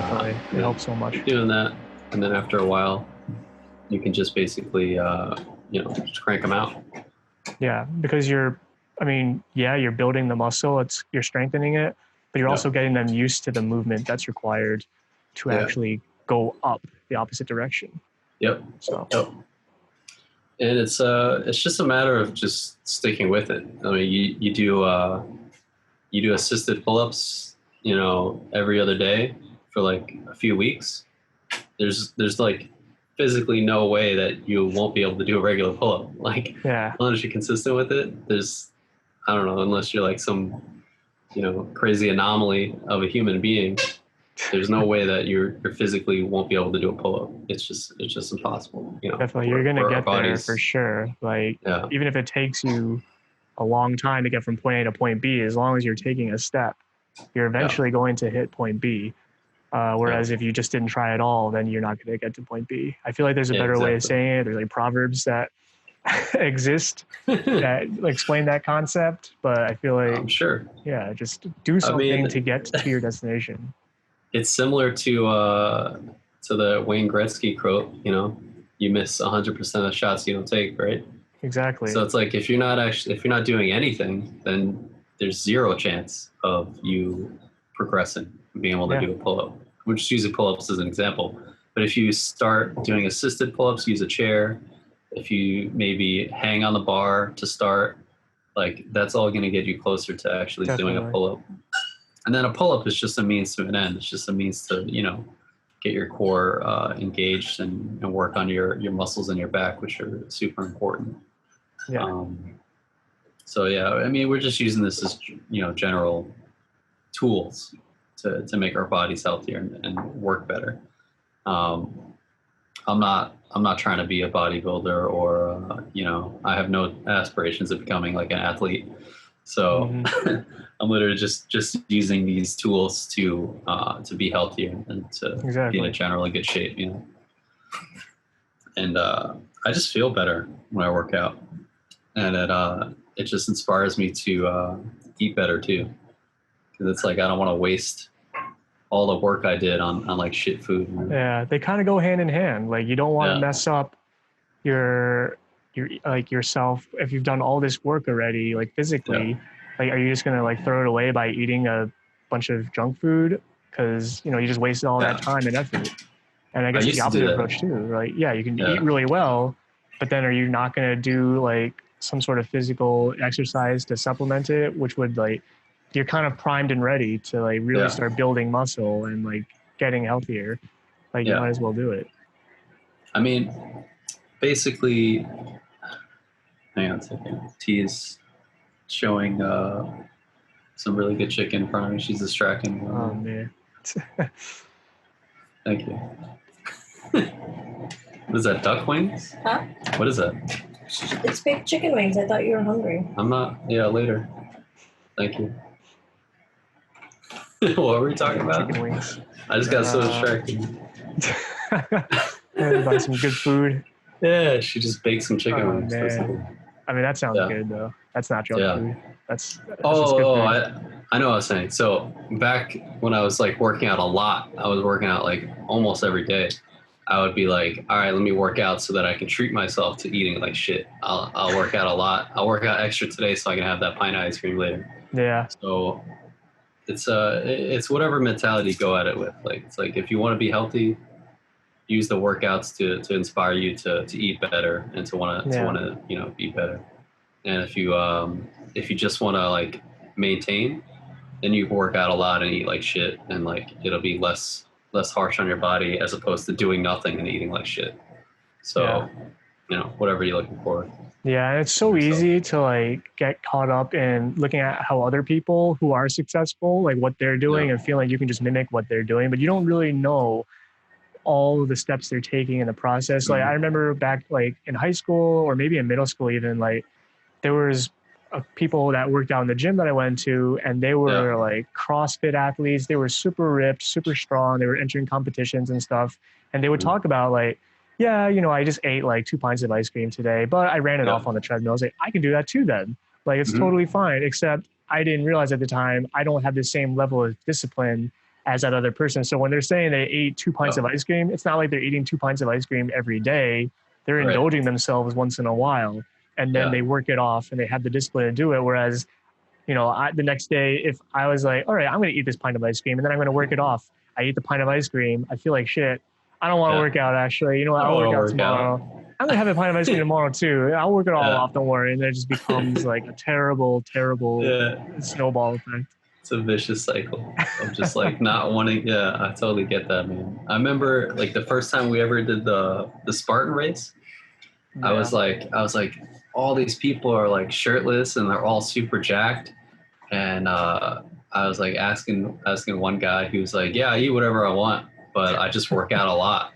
Definitely. It helps so much. Keep doing that, and then after a while, you can just basically, just crank them out. Yeah, because you're building the muscle, you're strengthening it, but you're also getting them used to the movement that's required to actually go up the opposite direction. Yep. So. Yep. And it's just a matter of just sticking with it. I mean, you do assisted pull-ups, every other day for like a few weeks. There's like physically no way that you won't be able to do a regular pull-up. Like, as long as you're consistent with it, I don't know, unless you're like some, crazy anomaly of a human being, there's no way that you physically won't be able to do a pull-up. It's just impossible. Definitely, you're gonna get there for sure. Like, even if it takes you a long time to get from point A to point B, as long as you're taking a step, you're eventually going to hit point B. Whereas if you just didn't try at all, then you're not going to get to point B. I feel like there's a better way of saying it. There's like proverbs that exist that explain that concept, but I feel like I'm sure. Yeah, just do something to get to your destination. It's similar to the Wayne Gretzky quote. You miss 100% of the shots you don't take, right? Exactly. So it's like if you're not doing anything, then there's zero chance of you progressing and being able to do a pull-up. We're just using pull-ups as an example. But if you start doing assisted pull-ups, use a chair. If you maybe hang on the bar to start, like that's all going to get you closer to actually doing a pull-up. And then a pull-up is just a means to an end. It's just a means to, get your core engaged and work on your muscles in your back, which are super important. Yeah. So yeah, I mean, we're just using this as, general tools to make our bodies healthier and work better. I'm not trying to be a bodybuilder or, I have no aspirations of becoming like an athlete. So I'm literally just using these tools to be healthier and to be in a generally good shape, And I just feel better when I work out, and it just inspires me to eat better too. Because it's like I don't want to waste all the work I did on like shit food. Yeah, they kind of go hand in hand. Like you don't want to mess up your like yourself if you've done all this work already, like physically. Like, are you just gonna like throw it away by eating a bunch of junk food? Because you just wasted all that time and effort. And I guess it's the opposite approach too, right? Yeah, you can eat really well, but then are you not gonna do like some sort of physical exercise to supplement it, which would like you're kind of primed and ready to like really start building muscle and like getting healthier. Like you might as well do it. I mean, basically, hang on a second. T is showing some really good chicken in front of me. She's distracting me. Oh man. Thank you. What is that, duck wings? Huh? What is that? It's baked chicken wings. I thought you were hungry. I'm not. Yeah, later. Thank you. What were we talking about? Chicken wings. I just got so distracted. Buy some good food. Yeah, she just baked some chicken wings. I mean, that sounds good though. That's not junk food. That's just good food. I know what I was saying. So back when I was like working out a lot, I was working out like almost every day. I would be like, all right, let me work out so that I can treat myself to eating like shit. I'll work out a lot. I'll work out extra today so I can have that pint of ice cream later. Yeah. So it's whatever mentality you go at it with. Like it's like if you want to be healthy, use the workouts to inspire you to eat better and to want to be better. And if you just want to like maintain, then you work out a lot and eat like shit, and like it'll be less harsh on your body as opposed to doing nothing and eating like shit. So whatever you're looking for. Yeah, it's so easy to like get caught up in looking at how other people who are successful, like what they're doing, and feel like you can just mimic what they're doing, but you don't really know all of the steps they're taking in the process. Like I remember back like in high school or maybe in middle school even, like there was people that worked out in the gym that I went to, and they were like CrossFit athletes. They were super ripped, super strong. They were entering competitions and stuff. And they would talk about like, I just ate like 2 pints of ice cream today, but I ran it off on the treadmill. I was like, I can do that too then. Like it's totally fine. Except I didn't realize at the time, I don't have the same level of discipline as that other person. So when they're saying they ate 2 pints of ice cream, it's not like they're eating 2 pints of ice cream every day. They're Right. indulging themselves once in a while, and then Yeah. they work it off and they have the discipline to do it. Whereas, the next day, if I was like, all right, I'm going to eat this pint of ice cream and then I'm going to work it off. I eat the pint of ice cream. I feel like shit. I don't want to Yeah. work out, actually. You know what? I I'll don't work wanna out work tomorrow. I'm going to have a pint of ice cream tomorrow, too. I'll work it all Yeah. off. Don't worry. And then it just becomes like a terrible, terrible Yeah. snowball effect. It's a vicious cycle of just like not wanting. Yeah, I totally get that, man. I remember like the first time we ever did the Spartan race. I was like, all these people are like shirtless and they're all super jacked, and I was like asking one guy who was like, yeah, I eat whatever I want, but I just work out a lot,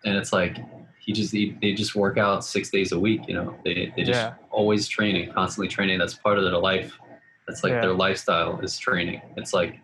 and it's like they just work out 6 days a week. They just always training, constantly training. That's part of their life. That's like their lifestyle is training. It's like,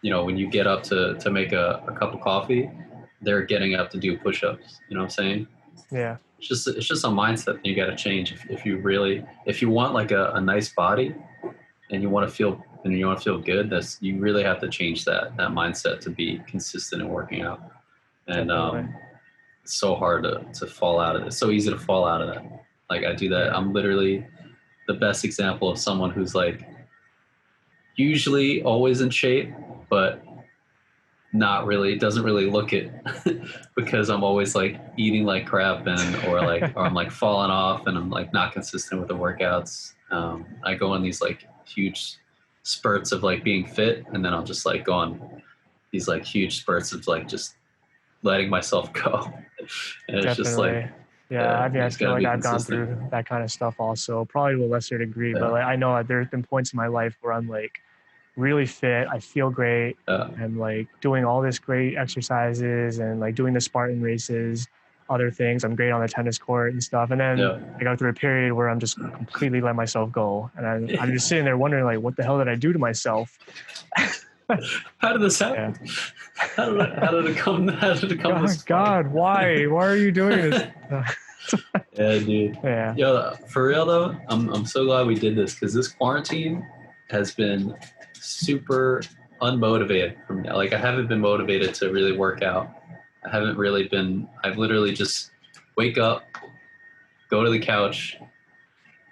when you get up to make a cup of coffee, they're getting up to do push-ups. You know what I'm saying? Yeah. It's just a mindset that you got to change. If you want like a nice body and you want to feel good, you really have to change that mindset to be consistent in working out. And it's so hard to fall out of it. It's so easy to fall out of that. Like I do that. Yeah. I'm literally the best example of someone who's like usually always in shape, but not really, doesn't really look it because I'm always like eating like crap or I'm like falling off and I'm like not consistent with the workouts. I go on these like huge spurts of like being fit, and then I'll just like go on these like huge spurts of like just letting myself go. And it's just like, I feel like I've gone through that kind of stuff also, probably to a lesser degree, but like I know that there's been points in my life where I'm like really fit, I feel great, and like doing all this great exercises and like doing the Spartan races, other things. I'm great on the tennis court and stuff. And then I go through a period where I'm just completely let myself go, and I'm just sitting there wondering like, what the hell did I do to myself? How did this happen? Yeah. How did it come this God, why are you doing this? Yeah, dude. Yeah. Yo, for real though, I'm so glad we did this, because this quarantine has been super unmotivated for me. Like I haven't been motivated to really work out. I've literally just wake up, go to the couch,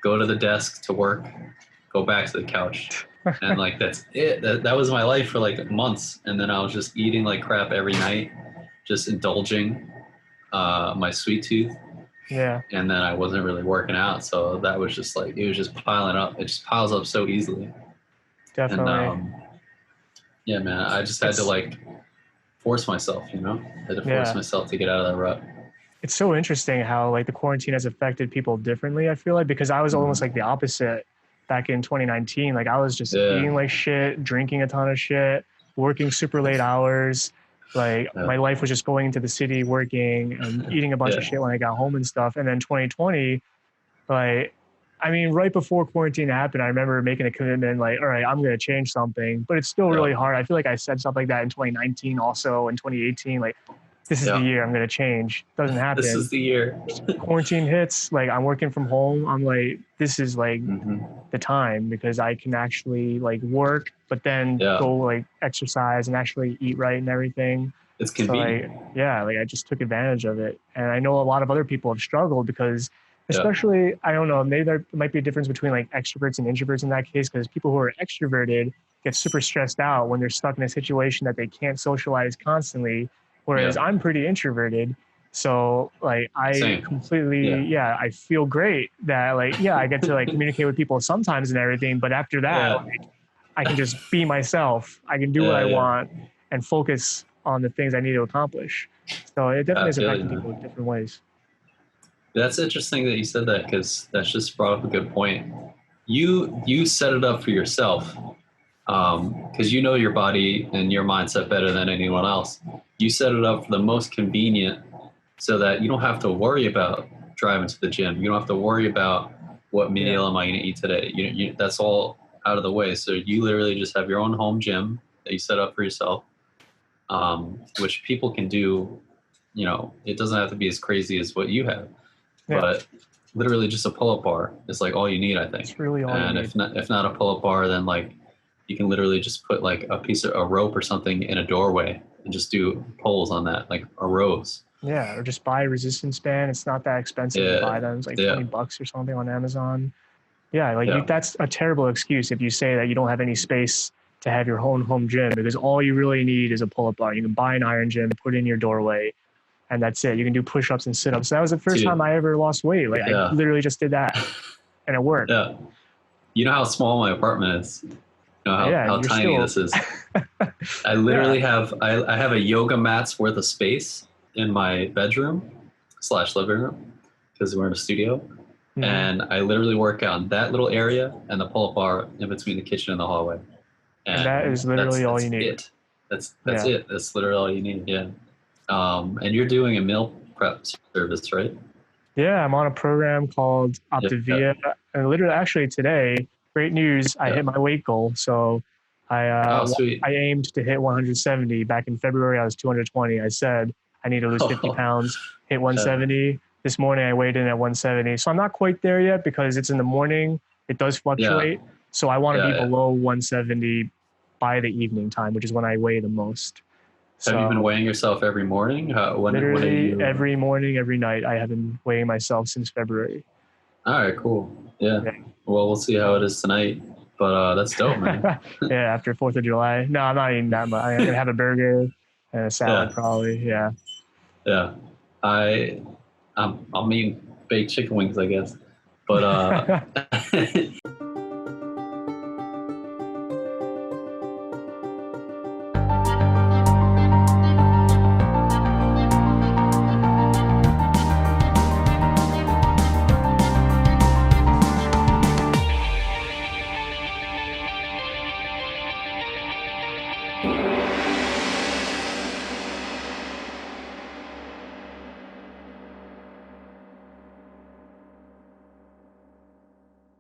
go to the desk to work, go back to the couch. And like, that's it. That was my life for like months. And then I was just eating like crap every night, just indulging my sweet tooth. Yeah. And then I wasn't really working out. So that was just like, it was just piling up. It just piles up so easily. Definitely. And yeah, man, I just had to like force myself, I had to force myself to get out of that rut. It's so interesting how like the quarantine has affected people differently, I feel like, because I was almost like the opposite back in 2019. Like I was just eating like shit, drinking a ton of shit, working super late hours. Like my life was just going into the city, working and eating a bunch of shit when I got home and stuff. And then 2020, like, I mean, right before quarantine happened, I remember making a commitment like, all right, I'm going to change something, but it's still really hard. I feel like I said stuff like that in 2019, also in 2018, like, this is the year I'm going to change. Doesn't happen. This is the year. Quarantine hits, like I'm working from home. I'm like, this is like the time, because I can actually like work, but then go like exercise and actually eat right and everything. It's convenient. So, like I just took advantage of it. And I know a lot of other people have struggled because especially, I don't know, maybe there might be a difference between like extroverts and introverts in that case, because people who are extroverted get super stressed out when they're stuck in a situation that they can't socialize constantly. Whereas I'm pretty introverted. So like I completely, I feel great that like, I get to like communicate with people sometimes and everything. But after that, like, I can just be myself. I can do what I want and focus on the things I need to accomplish. So it definitely is affecting people in different ways. That's interesting that you said that, because that's just brought up a good point. You set it up for yourself, because you know your body and your mindset better than anyone else. You set it up for the most convenient, so that you don't have to worry about driving to the gym. You don't have to worry about what meal am I going to eat today. That's all out of the way. So you literally just have your own home gym that you set up for yourself, which people can do. It doesn't have to be as crazy as what you have, but literally just a pull-up bar is like all you need, I think. It's really all and you need. if not a pull-up bar, then like you can literally just put like a piece of a rope or something in a doorway and just do poles on that, like a rows. Yeah, or just buy a resistance band. It's not that expensive to buy them. It's like Yeah. $20 or something on Amazon. Yeah, like Yeah. that's a terrible excuse if you say that you don't have any space to have your own home gym, because all you really need is a pull-up bar. You can buy an iron gym, put it in your doorway, and that's it. You can do push-ups and sit-ups. That was the first Dude. time I ever lost weight. Like Yeah. I literally just did that, and it worked. Yeah. You know how small my apartment is. You know how you're tiny this is. I literally have I have a yoga mat's worth of space in my bedroom / living room because we're in a studio. Mhm. And I literally work out in that little area and the pull-up bar in between the kitchen and the hallway. And that is literally all you need. That's it. That's literally all you need. Yeah. And you're doing a meal prep service, right? Yeah, I'm on a program called Optavia, and literally, actually today, great news! I hit my weight goal. So, I Sweet. I aimed to hit 170. Back in February, I was 220. I said I need to lose 50 pounds, hit 170. This morning, I weighed in at 170. So I'm not quite there yet because it's in the morning. It does fluctuate. So I want to be below 170 by the evening time, which is when I weigh the most. Have you been weighing yourself every morning? Literally every morning, every night. I have been weighing myself since February. All right, cool. Yeah. Well, we'll see how it is tonight. But that's dope, man. Yeah, after 4th of July. No, I'm not eating that much. I'm going to have a burger and a salad probably. Yeah. Yeah. I'm eating baked chicken wings, I guess. But